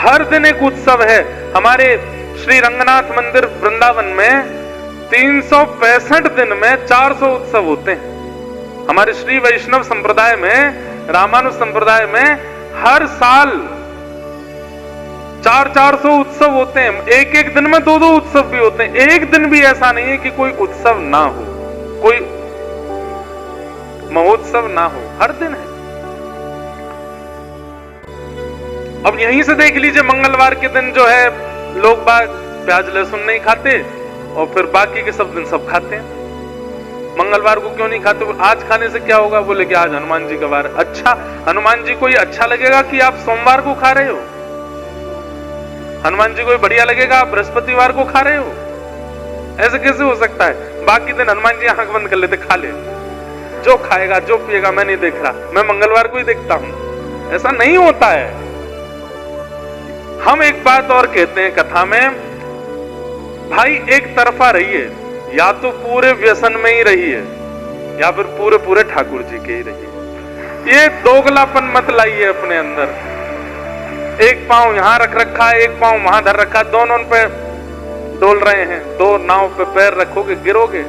हर दिन एक उत्सव है। हमारे श्री रंगनाथ मंदिर वृंदावन में 365 दिन में 400 उत्सव होते हैं। हमारे श्री वैष्णव संप्रदाय में, रामानुज संप्रदाय में हर साल 400 उत्सव होते हैं। एक एक दिन में 2 उत्सव भी होते हैं। एक दिन भी ऐसा नहीं है कि कोई उत्सव ना हो, कोई महोत्सव ना हो, हर दिन है। अब यहीं से देख लीजिए, मंगलवार के दिन जो है लोग बाग प्याज लहसुन नहीं खाते और फिर बाकी के सब दिन सब खाते हैं। मंगलवार को क्यों नहीं खाते? आज खाने से क्या होगा? बोले कि आज हनुमान जी का वार। अच्छा, हनुमान जी को ये अच्छा लगेगा कि आप सोमवार को खा रहे हो? हनुमान जी को बढ़िया लगेगा आप बृहस्पतिवार को खा रहे हो? ऐसे कैसे हो सकता है? बाकी दिन हनुमान जी आंख बंद कर लेते, खा ले, जो खाएगा जो पिएगा मैं नहीं देख रहा, मैं मंगलवार को ही देखता हूं। ऐसा नहीं होता है। हम एक बात और कहते हैं कथा में, भाई एक तरफा रहिए, या तो पूरे व्यसन में ही रहिए या फिर पूरे ठाकुर जी के ही रहिए। ये दोगलापन मत लाइए अपने अंदर। एक पांव यहां रख रखा है, एक पांव वहां धर रखा, दोनों पे डोल रहे हैं, 2 नाव पे पैर रखोगे गिरोगे।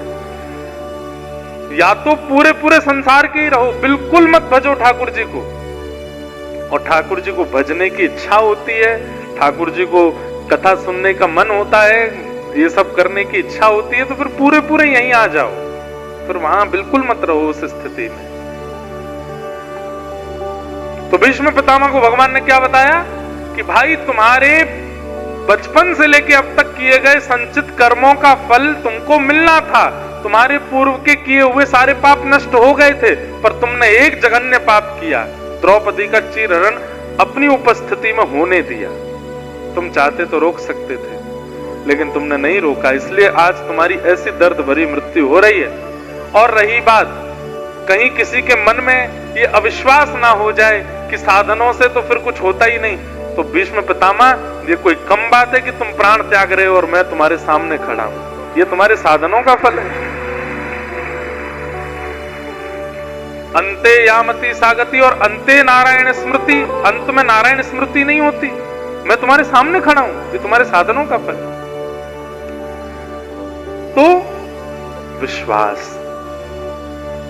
या तो पूरे संसार के ही रहो, बिल्कुल मत भजो ठाकुर जी को। और ठाकुर जी को भजने की इच्छा होती है, ठाकुर जी को कथा सुनने का मन होता है, ये सब करने की इच्छा होती है, तो फिर पूरे यहीं आ जाओ। फिर वहां बिल्कुल मत रहो उस स्थिति में। तो भीष्म पितामह को भगवान ने क्या बताया कि भाई तुम्हारे बचपन से लेके अब तक किए गए संचित कर्मों का फल तुमको मिलना था। तुम्हारे पूर्व के किए हुए सारे पाप नष्ट हो गए थे, पर तुमने एक जघन्य पाप किया, द्रौपदी का चीरहरण अपनी उपस्थिति में होने दिया। तुम चाहते तो रोक सकते थे, लेकिन तुमने नहीं रोका, इसलिए आज तुम्हारी ऐसी दर्द भरी मृत्यु हो रही है। और रही बात, कहीं किसी के मन में ये अविश्वास ना हो जाए कि साधनों से तो फिर कुछ होता ही नहीं, तो भीष्म पितामह ये कोई कम बात है कि तुम प्राण त्याग रहे हो और मैं तुम्हारे सामने खड़ा हूं? ये तुम्हारे साधनों का फल है। अंते यामति सागति और अंते नारायण स्मृति, अंत में नारायण स्मृति नहीं होती। मैं तुम्हारे सामने खड़ा हूं, ये तुम्हारे साधनों का फल है। तो विश्वास,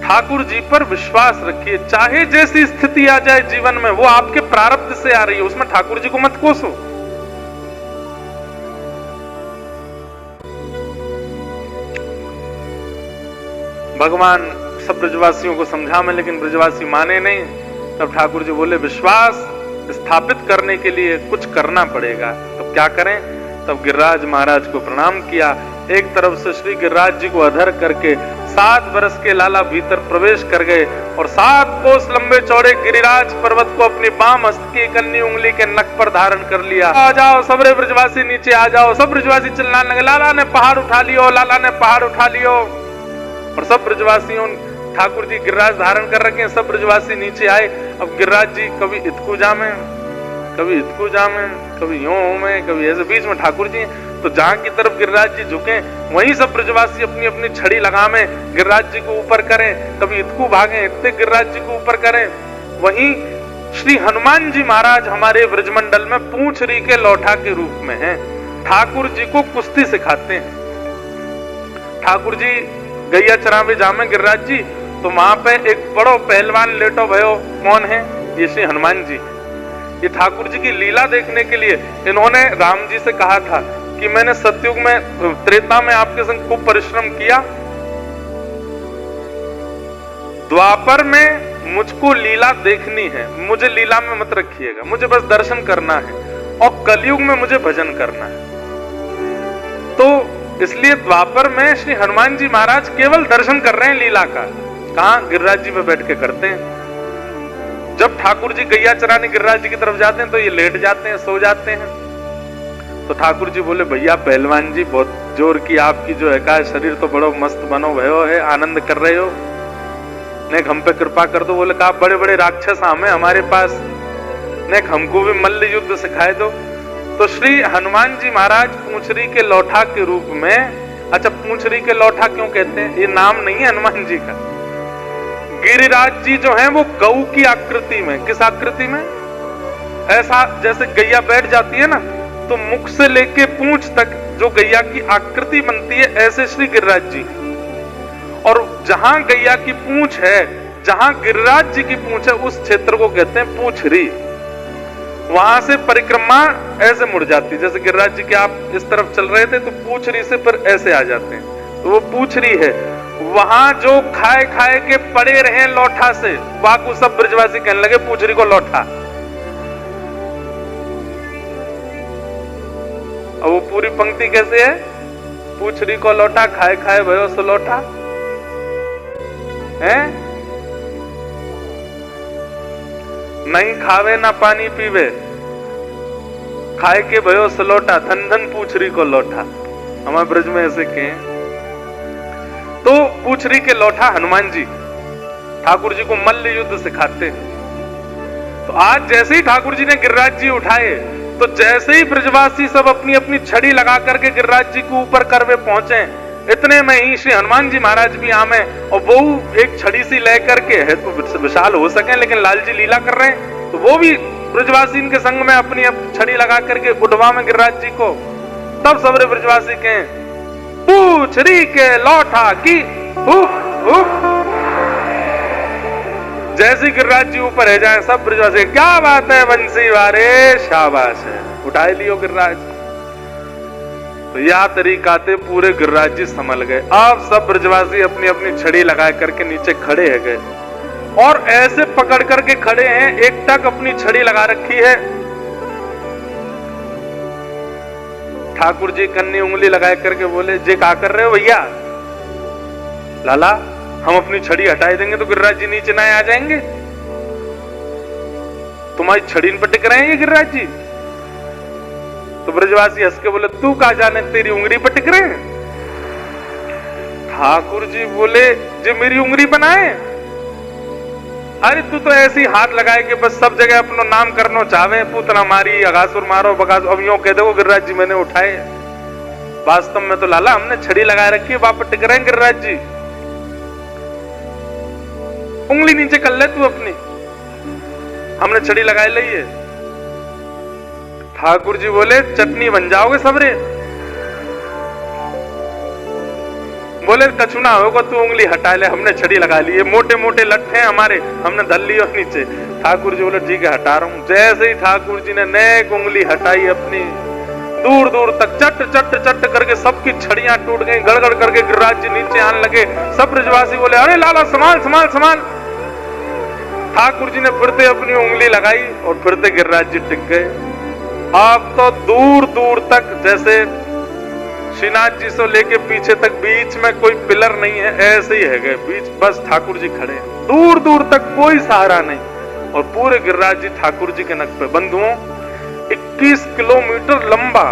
ठाकुर जी पर विश्वास रखिए। चाहे जैसी स्थिति आ जाए जीवन में, वो आपके प्रारब्ध से आ रही है, उसमें ठाकुर जी को मत कोसो। भगवान सब ब्रजवासियों को समझा में, लेकिन ब्रजवासी माने नहीं। तब ठाकुर जी बोले विश्वास स्थापित करने के लिए कुछ करना पड़ेगा। तब क्या करें? तब गिरिराज महाराज को प्रणाम किया। एक तरफ से श्री गिरिराज जी को अधर करके 7 बरस के लाला भीतर प्रवेश कर गए और 7 कोस लंबे चौड़े गिरिराज पर्वत को अपनी बाम हस्त की कन्नी उंगली के नख पर धारण कर लिया। आ जाओ सबरे ब्रजवासी, नीचे आ जाओ। सब ब्रजवासी चिल्लाने लगे, लाला ने पहाड़ उठा लियो, लाला ने पहाड़ उठा लियो। और सब ब्रजवासियों, ठाकुर जी गिरिराज धारण कर रखे हैं, सब ब्रजवासी नीचे आए। अब गिरिराज जी कभी इतकू जामे, कभी इतकू जामे, कभी यूं में, कभी ऐसे, बीच में ठाकुर जी। तो जहां की तरफ गिरिराज जी झुके, वहीं सब ब्रजवासी अपनी अपनी छड़ी लगामे, गिरिराज जी को ऊपर करें, कभी इतकू भागे, इतने गिरिराज जी को ऊपर करें। वहीं श्री हनुमान जी महाराज हमारे ब्रजमंडल में पूंछरी के लौठा के रूप में हैं। ठाकुर जी को कुश्ती सिखाते हैं। ठाकुर जी गैया चरावे जामे गिरिराज जी, तो वहां पे एक बड़ो पहलवान लेटो भयो, कौन है? ये श्री हनुमान जी। ये ठाकुर जी की लीला देखने के लिए इन्होंने राम जी से कहा था कि मैंने सतयुग में, त्रेता में आपके संग खूब परिश्रम किया, द्वापर में मुझको लीला देखनी है, मुझे लीला में मत रखिएगा, मुझे बस दर्शन करना है, और कलयुग में मुझे भजन करना है। तो इसलिए द्वापर में श्री हनुमान जी महाराज केवल दर्शन कर रहे हैं लीला का। कहां? गिरिराज जी पे बैठ के करते हैं। जब ठाकुर जी गैया चराने गिरिराज जी की तरफ जाते हैं तो ये लेट जाते हैं, सो जाते हैं। तो ठाकुर जी बोले, भैया पहलवान जी, बहुत जोर की आपकी जो है का शरीर तो बड़ो मस्त बनो भयो है, आनंद कर रहे हो, ने हम पे कृपा कर दो। बोले, कहा बड़े बड़े राक्षस हमें हमारे पास, ने हमको भी मल्ल युद्ध सिखाए दो। तो श्री हनुमान जी महाराज पूंछरी के लौठा के रूप में, अच्छा पूंछरी के लौठा क्यों कहते हैं? ये नाम नहीं है हनुमान जी का। गिरिराज जी जो हैं वो गऊ की आकृति में, किस आकृति में? ऐसा जैसे गैया बैठ जाती है ना, तो मुख से लेके पूंछ तक जो गैया की आकृति बनती है, ऐसे श्री गिरिराज जी। और जहां गैया की पूंछ है, जहां गिरिराज जी की पूंछ है, उस क्षेत्र को कहते हैं पूंछरी। वहां से परिक्रमा ऐसे मुड़ जाती है, जैसे गिरिराज जी के आप इस तरफ चल रहे थे तो पूंछरी से फिर ऐसे आ जाते हैं, तो वो पूंछरी है। वहां जो खाए खाए के पड़े रहे लौठा से, वाकु सब ब्रजवासी कहने लगे पूंछरी को लौठा। अब वो पूरी पंक्ति कैसे है? पूंछरी को लौटा, खाए खाए भयो सो लौटा है। नहीं खावे ना पानी पीवे, खाए के भयो सो लौटा, धन धन पूंछरी को लौटा। हमारे ब्रज में ऐसे कहें। तो पूंछरी के लौठा हनुमान जी ठाकुर जी को मल्ल युद्ध सिखाते हैं। तो आज जैसे ही ठाकुर जी ने गिरिराज जी उठाए, तो जैसे ही ब्रजवासी सब अपनी अपनी छड़ी लगा करके गिरिराज जी के ऊपर करवे पहुंचे, इतने में ही श्री हनुमान जी महाराज भी आमे, और वो एक छड़ी सी ले करके, है तो विशाल हो सके लेकिन लाल जी लीला कर रहे हैं, तो वो भी ब्रजवासी इनके संग में अपनी छड़ी लगा करके उठवा में गिरिराज जी को। तब सबरे ब्रजवासी कहें पूंछरी के लौठा की जैसे गिरिराज जी ऊपर रह जाए, सब ब्रजवासी क्या बात है बंसी वारे, शाबाश है, उठाए लियो गिरिराज। तो यह तरीका थे, पूरे गिरिराज जी संभल गए। अब सब ब्रजवासी अपनी अपनी छड़ी लगा करके नीचे खड़े है गए, और ऐसे पकड़ करके खड़े हैं, एक टक अपनी छड़ी लगा रखी है। ठाकुर जी कन्नी उंगली लगा करके बोले, जे क्या कर रहे हो भैया? लाला हम अपनी छड़ी हटाई देंगे तो गिरिराज जी नीचे ना आ जाएंगे, तुम्हारी छड़ी पर टिक रहे हैं ये गिरिराज जी। तो ब्रजवासी हंस के बोले, तू कहा जाने तेरी उंगली पर टिक रहे हैं? ठाकुर जी बोले, जो मेरी उंगली बनाए, अरे तू तो ऐसी हाथ लगाए कि बस सब जगह अपनो नाम करना चाहे, पूतना मारी, अगासुर मारो, बगासुर, अब यूं कह दो गिरिराज जी मैंने उठाए। वास्तव में तो लाला हमने छड़ी लगाए रखी है, वापस टिक रहे हैं गिरिराज जी। उंगली नीचे कर ले तू अपनी, हमने छड़ी लगाए ली है। ठाकुर जी बोले, चटनी बन जाओगे सबरे। बोले कछु ना होगा, तू उंगली हटा ले, हमने छड़ी लगा ली है, मोटे मोटे लट्ठे हैं हमारे, हमने धर ली और नीचे। ठाकुर जी बोले ठीक है हटा रहा हूं। जैसे ही ठाकुर जी ने नेक उंगली हटाई अपनी, दूर दूर तक चट चट चट करके सबकी छड़ियां टूट गई, गड़गड़ करके गिरिराज जी नीचे आने लगे। सब ब्रजवासी बोले, अरे लाला संभाल संभाल संभाल। ठाकुर जी ने फिरते अपनी उंगली लगाई और फिरते गिरिराज जी टिक गए। अब तो दूर दूर तक, जैसे श्रीनाथ जी से लेके पीछे तक बीच में कोई पिलर नहीं है, ऐसे ही है गए बीच, बस ठाकुर जी खड़े हैं, दूर दूर तक कोई सहारा नहीं, और पूरे गिरिराज जी ठाकुर जी के नक पे। बंधुओं 21 किलोमीटर लंबा,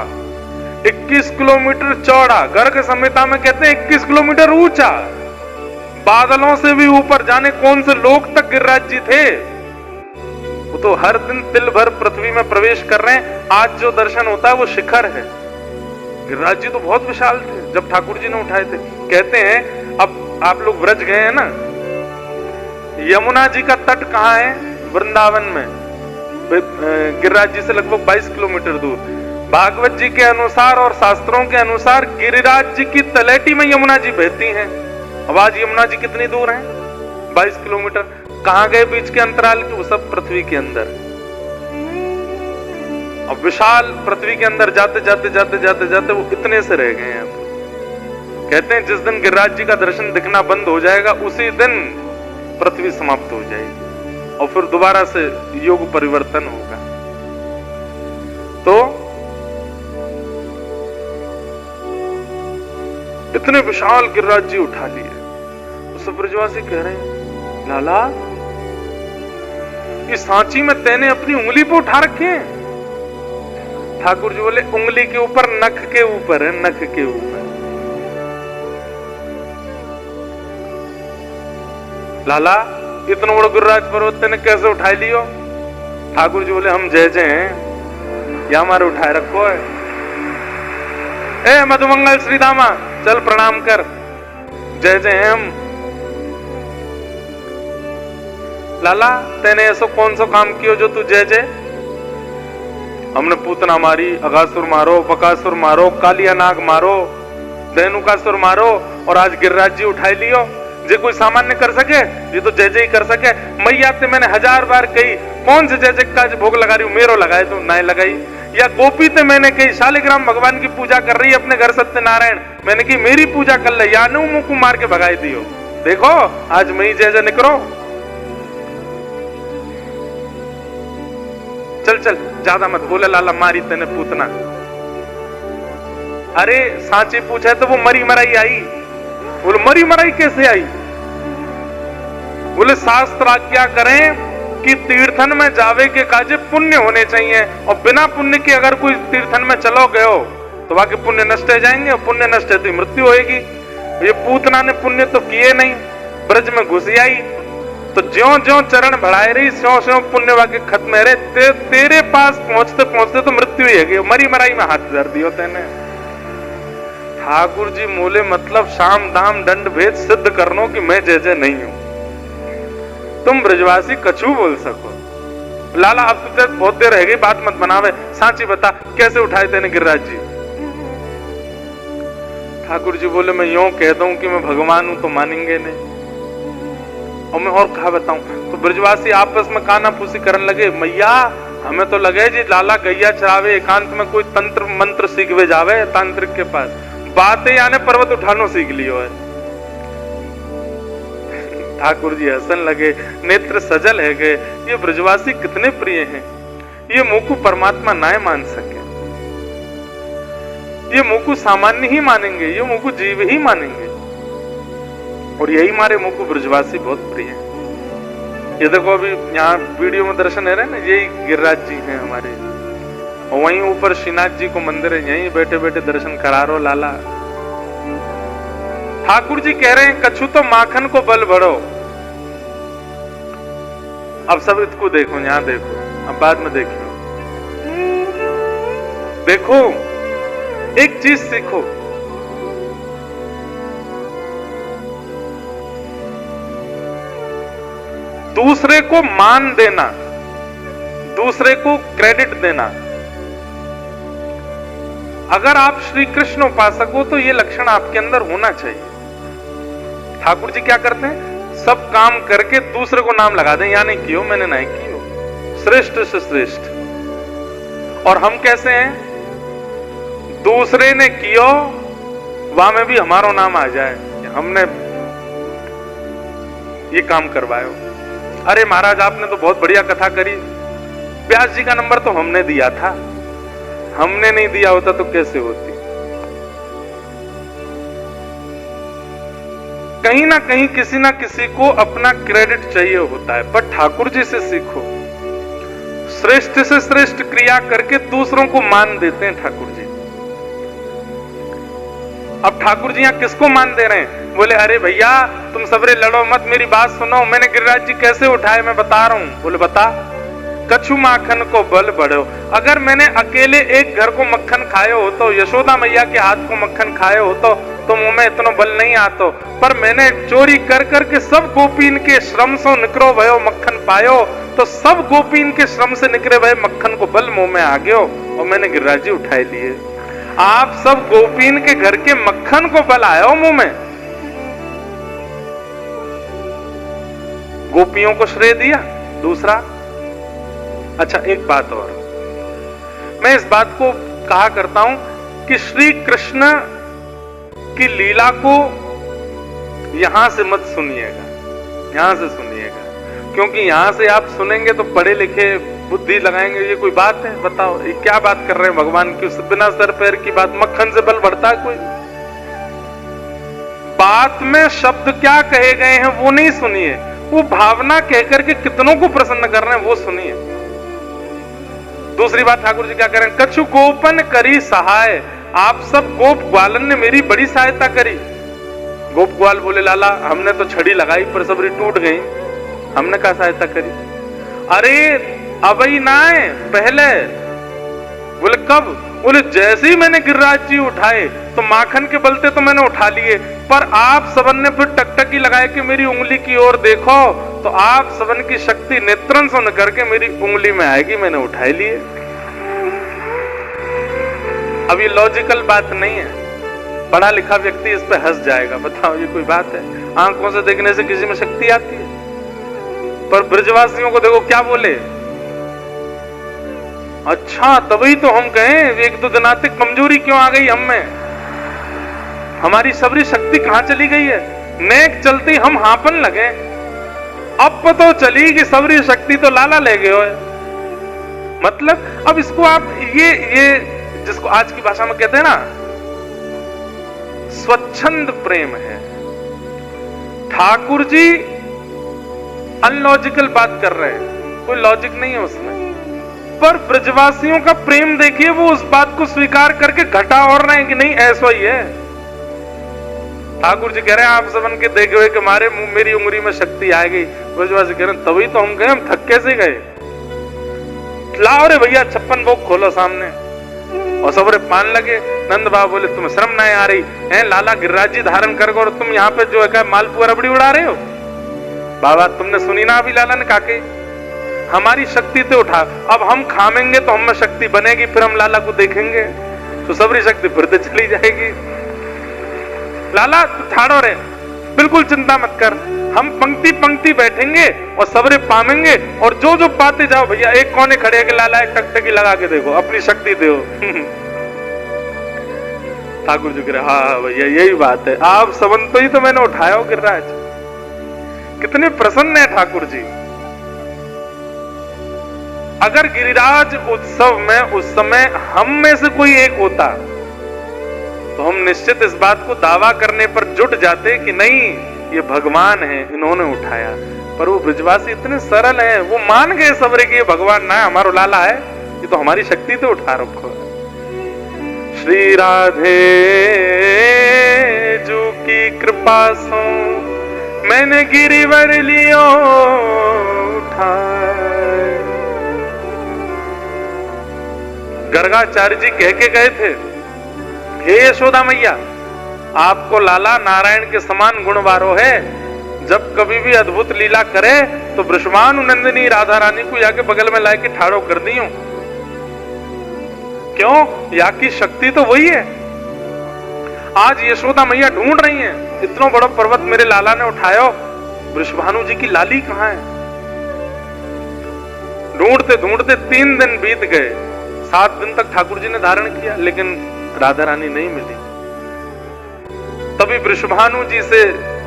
21 किलोमीटर चौड़ा, गर्ग संहिता में कहते हैं 21 किलोमीटर ऊंचा, बादलों से भी ऊपर, जाने कौन से लोक तक गिरिराज जी थे। वो तो हर दिन तिल भर पृथ्वी में प्रवेश कर रहे हैं। आज जो दर्शन होता है वो शिखर है। गिरिराज जी तो बहुत विशाल थे जब ठाकुर जी ने उठाए थे। कहते हैं, अब आप लोग व्रज गए हैं ना, यमुना जी का तट कहाँ है? वृंदावन में, गिरिराज जी से लगभग 22 किलोमीटर दूर। भागवत जी के अनुसार और शास्त्रों के अनुसार गिरिराज जी की तलैटी में यमुना जी बहती हैं। अब आज यमुना जी कितनी दूर है? 22 किलोमीटर। कहाँ गए बीच के अंतराल के? वो सब पृथ्वी के अंदर। अब विशाल पृथ्वी के अंदर जाते जाते जाते जाते जाते वो इतने से रह गए हैं। अब कहते हैं जिस दिन गिरिराज जी का दर्शन दिखना बंद हो जाएगा, उसी दिन पृथ्वी समाप्त हो जाएगी और फिर दोबारा से योग परिवर्तन होगा। तो इतने विशाल गिरिराज जी उठा लिए। तो सब ब्रजवासी कह रहे हैं, लाला इस सांची में तैने अपनी उंगली पे उठा रखे हैं। ठाकुर जी बोले, उंगली के ऊपर, नख के ऊपर है, नख के ऊपर। लाला इतना बड़ा गिरिराज पर्वत ने कैसे उठा लियो? ठाकुर जी बोले, हम जय जय हैं, या हमारे उठाए रखो है। ए मधुमंगल श्रीदामा, चल प्रणाम कर, जय जय हैं हम। लाला तेने ऐसा कौन सा काम कियो जो तू जय जय? हमने पूतना मारी, अगासुर मारो, बकासुर मारो, कालिया नाग मारो, धेनुकासुर मारो, और आज गिरिराज जी उठाई लियो। जे कोई सामान्य कर सके, ये तो जय जय कर सके। मैया ते मैंने 1000 बार कही, कौन से जय जय का भोग लगा रही हूं, मेरो लगाए तो ना लगाई। या गोपी ते मैंने कही, शालिग्राम भगवान की पूजा कर रही है अपने घर सत्यनारायण, मैंने की मेरी पूजा कर ले, या नु मुंह को मार के भगाई दियो। देखो आज मैं ही जय जय निकरो। चल चल ज्यादा मत बोले, लाला मारी तेने पूतना। अरे सांची पूछे तो वो मरी मराई आई। बोले मरी मराई कैसे आई? बोले शास्त्र आज्ञा करें कि तीर्थन में जावे के काजे पुण्य होने चाहिए, और बिना पुण्य के अगर कोई तीर्थन में चलो गयो तो बाकी पुण्य नष्ट हो जाएंगे, और पुण्य नष्ट है तो मृत्यु होएगी। ये पूतना ने पुण्य तो किए नहीं, ब्रज में घुस आई तो ज्यों ज्यों चरण बढ़ाए रही, स्यों स्यों पुण्य वाक्य खत्म है रहे। तेरे पास पहुंचते पहुंचते तो मृत्यु ही है, मरी मराई में हाथ धर दियो तेने। ठाकुर जी मोले मतलब शाम दाम दंड भेद सिद्ध करनो कि मैं जय जय नहीं हूं, तुम ब्रजवासी कछु बोल सको। लाला अब तुझे बहुत देर रह गई, बात मत बनावे, सांची बता कैसे उठाए तेने गिरिराज जी? ठाकुर जी बोले मैं यूं कह दूं कि मैं भगवान हूं तो मानेंगे नहीं, और मैं और कहा बताऊं। तो ब्रजवासी आपस में काना फूसी करने लगे, मैया हमें तो लगे जी लाला गैया चरावे, एकांत में कोई तंत्र मंत्र सीखवे जावे तांत्रिक के पास, बातें यानी पर्वत उठानो सीख लियो है। ठाकुर जी हंसन लगे, नेत्र सजल है गए, ये ब्रजवासी कितने प्रिय हैं, ये मुंह को परमात्मा ना मान सके, ये मुंह को सामान्य ही मानेंगे, ये मुंह को जीव ही मानेंगे, और यही हमारे मुंह को ब्रजवासी बहुत प्रिय है। ये देखो अभी यहाँ वीडियो में दर्शन है रहे ना, यही गिरिराज जी हैं हमारे, और वहीं ऊपर श्रीनाथ जी को मंदिर है, यहीं बैठे बैठे दर्शन करा रो लाला। ठाकुर जी कह रहे हैं कछु तो माखन को बल बढ़ो। अब सब इसको देखो, यहां देखो, अब बाद में देखियो। देखो एक चीज सीखो, दूसरे को मान देना, दूसरे को क्रेडिट देना। अगर आप श्री कृष्ण उपासक हो तो ये लक्षण आपके अंदर होना चाहिए। ठाकुर जी क्या करते हैं, सब काम करके दूसरे को नाम लगा दें, या नहीं कियो मैंने नहीं कियो, श्रेष्ठ से श्रेष्ठ। और हम कैसे हैं, दूसरे ने कियो वहां में भी हमारा नाम आ जाए, हमने ये काम करवायो। अरे महाराज आपने तो बहुत बढ़िया कथा करी, व्यास जी का नंबर तो हमने दिया था, हमने नहीं दिया होता तो कैसे होती। कहीं ना कहीं किसी ना किसी को अपना क्रेडिट चाहिए होता है, पर ठाकुर जी से सीखो, श्रेष्ठ से श्रेष्ठ क्रिया करके दूसरों को मान देते हैं ठाकुर जी। अब ठाकुर जी यहाँ किसको मान दे रहे हैं? बोले अरे भैया तुम सबरे लड़ो मत, मेरी बात सुनो, मैंने गिरिराज जी कैसे उठाए मैं बता रहा हूं। बोले बता। कछु माखन को बल बढ़ो। अगर मैंने अकेले एक घर को मक्खन खायो हो तो, यशोदा मैया के हाथ को मक्खन खायो हो तो मुंह में इतना बल नहीं आतो, पर मैंने चोरी कर करके सब गोपीन के श्रम से निकरो भयो मक्खन पायो, तो सब गोपीन के श्रम से निकले भय मक्खन को बल मुंह में आ गयो और मैंने गिरिराज जी उठाए लिए। आप सब गोपीन के घर के मक्खन को बल आयो मुंह में, गोपियों को श्रेय दिया। दूसरा, अच्छा एक बात और, मैं इस बात को कहा करता हूं कि श्री कृष्ण की लीला को यहां से मत सुनिएगा, यहां से सुनिएगा, क्योंकि यहां से आप सुनेंगे तो पढ़े लिखे बुद्धि लगाएंगे, ये कोई बात है? बताओ ये क्या बात कर रहे हैं भगवान की, बिना सर पैर की बात, मक्खन से बल बढ़ता है कोई? बात में शब्द क्या कहे गए हैं वो नहीं सुनिए, वो भावना कहकर के कितनों को प्रसन्न कर रहे हैं वो सुनिए। दूसरी बात ठाकुर जी क्या कह रहे हैं, कछु गोपन करी सहाय। आप सब गोप ग्वालन ने मेरी बड़ी सहायता करी। गोप ग्वाल बोले लाला हमने तो छड़ी लगाई पर सबरी टूट गई, हमने क्या सहायता करी? अरे अबई ना है पहले। बोले कब? बोले जैसे ही मैंने गिरिराज जी उठाए तो माखन के बलते तो मैंने उठा लिए, पर आप सबन ने फिर टकटकी लगाए कि मेरी उंगली की ओर देखो, तो आप सबन की शक्ति नेत्रन सुन करके मेरी उंगली में आएगी, मैंने उठाए लिए। अब ये लॉजिकल बात नहीं है, पढ़ा लिखा व्यक्ति इस पे हंस जाएगा। बताओ ये कोई बात है? आंखों से देखने से किसी में शक्ति आती है? पर ब्रजवासियों को देखो क्या बोले, अच्छा तभी तो हम कहें एक दो दिनातिक कमजोरी क्यों आ गई हम में, हमारी सबरी शक्ति कहां चली गई है? नेक चलती हम हापन लगे, अब तो चली कि सबरी शक्ति तो लाला ले गए हो। मतलब अब इसको आप ये जिसको आज की भाषा में कहते हैं ना स्वच्छंद प्रेम है। ठाकुर जी अनलॉजिकल बात कर रहे हैं, कोई लॉजिक नहीं है उसमें, पर ब्रजवासियों का प्रेम देखिए, वो उस बात को स्वीकार करके घटा और रहे हैं कि नहीं ऐसा ही है। ठाकुर जी कह रहे हैं आप सबन के देखे हुए कि मारे मेरी उंगली में शक्ति आ गई। ब्रजवासी कह रहे हैं तभी तो हम गए, हम थक कैसे गए? लाओ रे भैया 56 भोग खोलो सामने। और सबरे पान लगे। नंद बाबा बोले तुम्हें शर्म नहीं आ रही है? लाला गिरिराज जी धारण कर और तुम यहाँ पे जो है मालपुआ रबड़ी उड़ा रहे हो। बाबा तुमने सुनी ना अभी लाला ने काके, हमारी शक्ति तो उठा, अब हम खामेंगे तो हम में शक्ति बनेगी, फिर हम लाला को देखेंगे तो सबरी शक्ति फिर से चली जाएगी। लाला तू ठाड़ो रे, बिल्कुल चिंता मत कर, हम पंक्ति पंक्ति बैठेंगे और सबरे पामेंगे और जो जो पाते जाओ। भैया एक कोने खड़े के लाला एक टकटकी लगा के देखो, अपनी शक्ति दो। ठाकुर जी कह रहे हाँ भैया यही बात है, आप सबन तो ही तो मैंने उठाया हो गिरिराज। कितने प्रसन्न है ठाकुर जी। अगर गिरिराज उत्सव में उस समय हम में से कोई एक होता तो हम निश्चित इस बात को दावा करने पर जुट जाते कि नहीं ये भगवान है, इन्होंने उठाया। पर वो ब्रजवासी इतने सरल हैं, वो मान गए सबरे कि ये भगवान ना हमारा लाला है, ये तो हमारी शक्ति तो उठा रखो है। श्री राधे जू की कृपा सो मैंने गिरिवर लियो उठाए। गर्गाचार्य जी कह के गए थे हे यशोदा मैया आपको लाला नारायण के समान गुणवारो है, जब कभी भी अद्भुत लीला करे तो वृषभानु नंदिनी राधा रानी को या के बगल में लाके ठाड़ो कर दी हूं। क्यों? या की शक्ति तो वही है। आज यशोदा मैया ढूंढ रही हैं, इतना बड़ा पर्वत मेरे लाला ने उठाया, वृषभानु जी की लाली कहां है? ढूंढते ढूंढते 3 दिन बीत गए, 7 दिन तक ठाकुर जी ने धारण किया लेकिन राधा रानी नहीं मिली। तभी वृषभानु जी से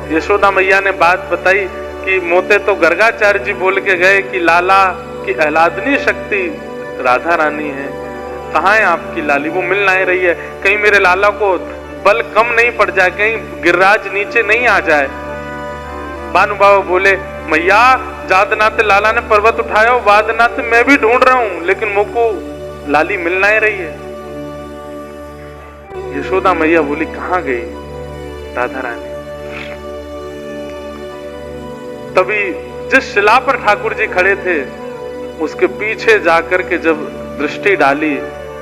यशोदा मैया ने बात बताई कि मोते तो गर्गाचार्य जी बोल के गए कि लाला की आह्लादनी शक्ति राधा रानी है, कहाँ है आपकी लाली? वो मिल नहीं रही है, कहीं मेरे लाला को बल कम नहीं पड़ जाए, कहीं गिरिराज नीचे नहीं आ जाए। भानु बाबा बोले मैया जादनाते लाला ने पर्वत उठाया, वादनाते मैं भी ढूंढ रहा हूं लेकिन मुझको लाली मिल नहीं रही है। यशोदा मैया बोली कहां गई राधा रानी? तभी जिस शिला पर ठाकुर जी खड़े थे उसके पीछे जाकर के जब दृष्टि डाली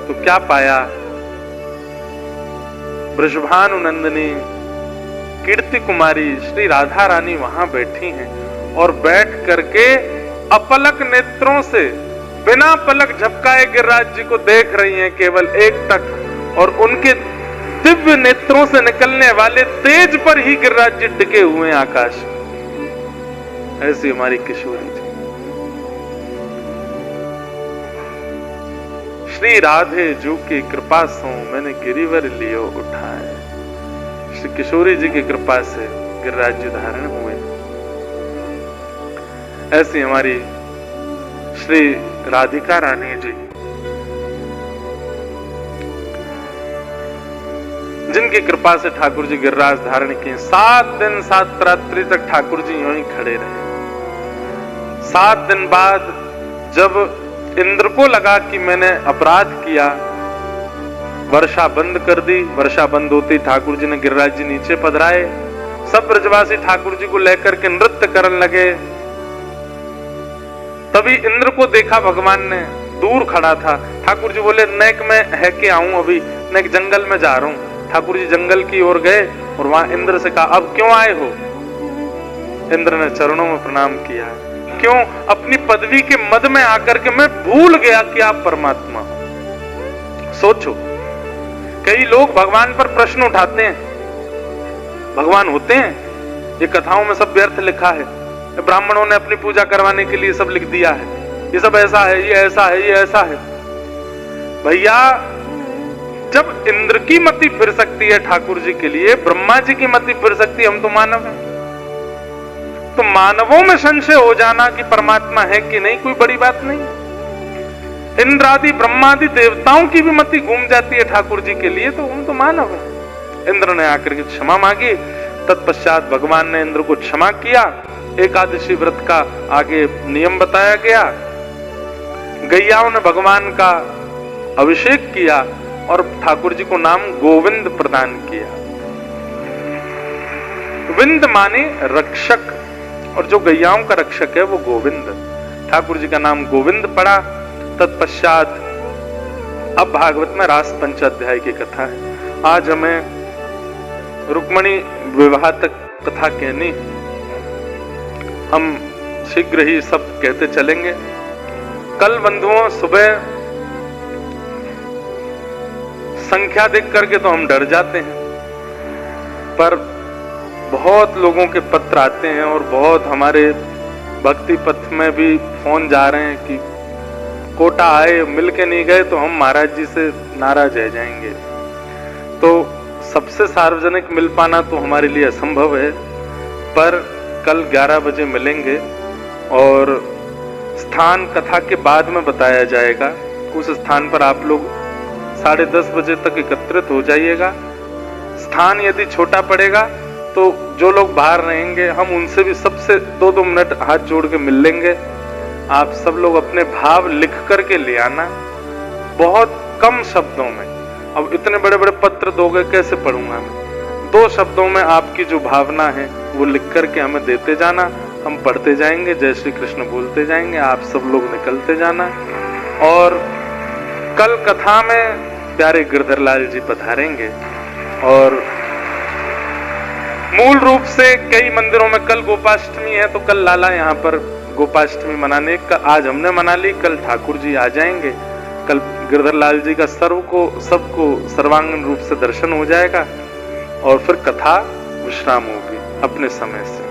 तो क्या पाया? वृषभानु नंदिनी कीर्ति कुमारी श्री राधा रानी वहां बैठी हैं और बैठ करके अपलक नेत्रों से बिना पलक झपकाए गिरिराज जी को देख रही हैं केवल एक टक, और उनके दिव्य नेत्रों से निकलने वाले तेज पर ही गिरिराज जी टिके हुए हैं आकाश। ऐसी हमारी किशोरी जी। श्री राधे जू की कृपा से मैंने गिरिवर लियो उठाए। श्री किशोरी जी की कृपा से गिरिराज जी धारण हुए। ऐसी हमारी श्री राधिका रानी जी, जिनकी कृपा से ठाकुर जी गिरिराज धारण किए। 7 दिन 7 रात्रि तक ठाकुर जी यूं ही खड़े रहे। 7 दिन बाद जब इंद्र को लगा कि मैंने अपराध किया, वर्षा बंद कर दी। वर्षा बंद होती ठाकुर जी ने गिरिराज जी नीचे पधराए। सब ब्रजवासी ठाकुर जी को लेकर के नृत्य करने लगे। तभी इंद्र को देखा भगवान ने, दूर खड़ा था। ठाकुर जी बोले नेक में है के आऊं, अभी नेक जंगल में जा रहा हूं। ठाकुर जी जंगल की ओर गए और वहां इंद्र से कहा अब क्यों आए हो? इंद्र ने चरणों में प्रणाम किया। क्यों? अपनी पदवी के मद में आकर के मैं भूल गया कि आप परमात्मा। सोचो कई लोग भगवान पर प्रश्न उठाते हैं, भगवान होते हैं? ये कथाओं में सब व्यर्थ लिखा है, ब्राह्मणों ने अपनी पूजा करवाने के लिए सब लिख दिया है, ये सब ऐसा है, ये ऐसा है, ये ऐसा है। भैया, जब इंद्र की मति फिर सकती है ठाकुर जी के लिए, ब्रह्मा जी की मति फिर सकती है, हम तो मानव हैं। तो मानवों में संशय हो जाना कि परमात्मा है कि नहीं, कोई बड़ी बात नहीं। इंद्र आदि ब्रह्मादि देवताओं की भी मति घूम जाती है ठाकुर जी के लिए, तो हम तो मानव है। इंद्र ने आकर के क्षमा मांगी, तत्पश्चात भगवान ने इंद्र को क्षमा किया। एकादशी व्रत का आगे नियम बताया गया। गैयाओं ने भगवान का अभिषेक किया और ठाकुर जी को नाम गोविंद प्रदान किया। विंद माने रक्षक, और जो गैयाओं का रक्षक है वो गोविंद, ठाकुर जी का नाम गोविंद पड़ा। तत्पश्चात अब भागवत में रास पंचाध्याय की कथा है। आज हमें रुक्मणी विवाह तक कथा कहनी, हम शीघ्र ही सब कहते चलेंगे। कल बंधुओं सुबह संख्या देख करके तो हम डर जाते हैं, पर बहुत लोगों के पत्र आते हैं और बहुत हमारे भक्ति पथ में भी फोन जा रहे हैं कि कोटा आए, मिल के नहीं गए तो हम महाराज जी से नाराज रह जाएंगे। तो सबसे सार्वजनिक मिल पाना तो हमारे लिए असंभव है, पर कल 11 बजे मिलेंगे और स्थान कथा के बाद में बताया जाएगा। उस स्थान पर आप लोग 10:30 बजे तक एकत्रित हो जाइएगा। स्थान यदि छोटा पड़ेगा तो जो लोग बाहर रहेंगे हम उनसे भी सबसे 2-2 मिनट हाथ जोड़ के मिल लेंगे। आप सब लोग अपने भाव लिख करके ले आना, बहुत कम शब्दों में। अब इतने बड़े बड़े पत्र दोगे, कैसे पढ़ूंगा मैं? 2 शब्दों में आपकी जो भावना है वो लिख करके हमें देते जाना, हम पढ़ते जाएंगे, जय श्री कृष्ण बोलते जाएंगे, आप सब लोग निकलते जाना। और कल कथा में प्यारे गिरधर लाल जी पधारेंगे और मूल रूप से कई मंदिरों में कल गोपाष्टमी है, तो कल लाला यहाँ पर गोपाष्टमी मनाने का, आज हमने मना ली, कल ठाकुर जी आ जाएंगे। कल गिरधर लाल जी का सबको सर्वांगीण रूप से दर्शन हो जाएगा और फिर कथा विश्राम होगी अपने समय से।